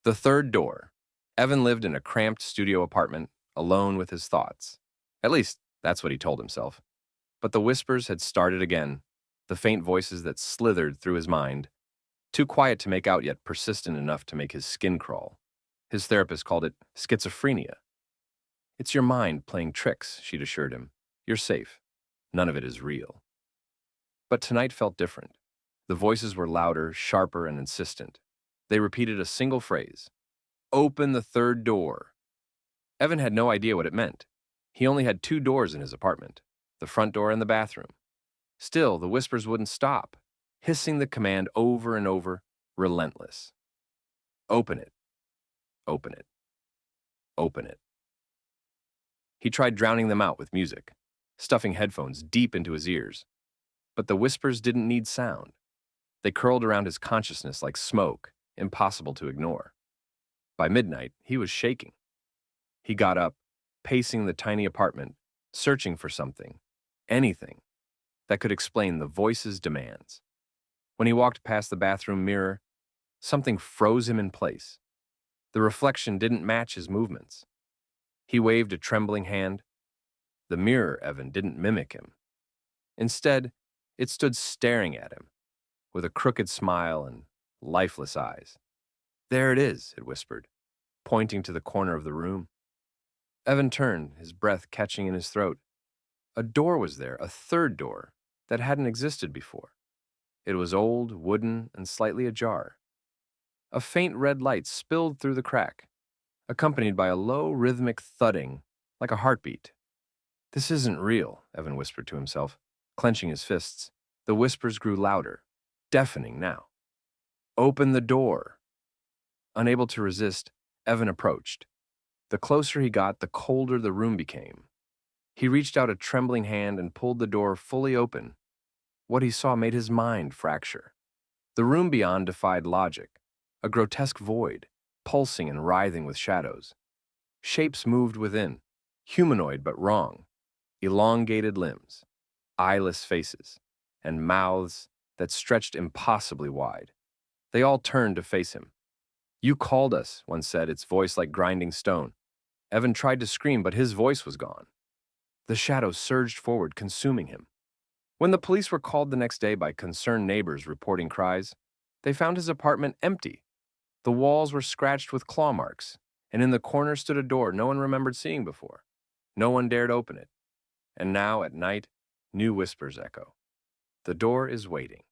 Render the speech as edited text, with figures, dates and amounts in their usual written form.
The third door. Evan lived in a cramped studio apartment, alone with his thoughts. At least, that's what he told himself. But the whispers had started again, the faint voices that slithered through his mind, too quiet to make out yet persistent enough to make his skin crawl. His therapist called it schizophrenia. It's your mind playing tricks, she'd assured him. You're safe. None of it is real. But tonight felt different. The voices were louder, sharper, and insistent. They repeated a single phrase. Open the third door. Evan had no idea what it meant. He only had two doors in his apartment, the front door and the bathroom. Still, the whispers wouldn't stop, hissing the command over and over, relentless. Open it. Open it. Open it. He tried drowning them out with music, stuffing headphones deep into his ears. But the whispers didn't need sound. They curled around his consciousness like smoke, impossible to ignore. By midnight, he was shaking. He got up, pacing the tiny apartment, searching for something, anything, that could explain the voice's demands. When he walked past the bathroom mirror, something froze him in place. The reflection didn't match his movements. He waved a trembling hand. The mirror, Evan, didn't mimic him. Instead, it stood staring at him, with a crooked smile and lifeless eyes. There it is, it whispered, pointing to the corner of the room. Evan turned, his breath catching in his throat. A door was there, a third door, that hadn't existed before. It was old, wooden, and slightly ajar. A faint red light spilled through the crack, accompanied by a low, rhythmic thudding, like a heartbeat. This isn't real, Evan whispered to himself, clenching his fists. The whispers grew louder, deafening now. Open the door. Unable to resist, Evan approached. The closer he got, the colder the room became. He reached out a trembling hand and pulled the door fully open. What he saw made his mind fracture. The room beyond defied logic, a grotesque void, pulsing and writhing with shadows. Shapes moved within, humanoid but wrong, elongated limbs, eyeless faces, and mouths that stretched impossibly wide. They all turned to face him. You called us, one said, its voice like grinding stone. Evan tried to scream, but his voice was gone. The shadows surged forward, consuming him. When the police were called the next day by concerned neighbors reporting cries, they found his apartment empty. The walls were scratched with claw marks, and in the corner stood a door no one remembered seeing before. No one dared open it. And now, at night, new whispers echo. The door is waiting.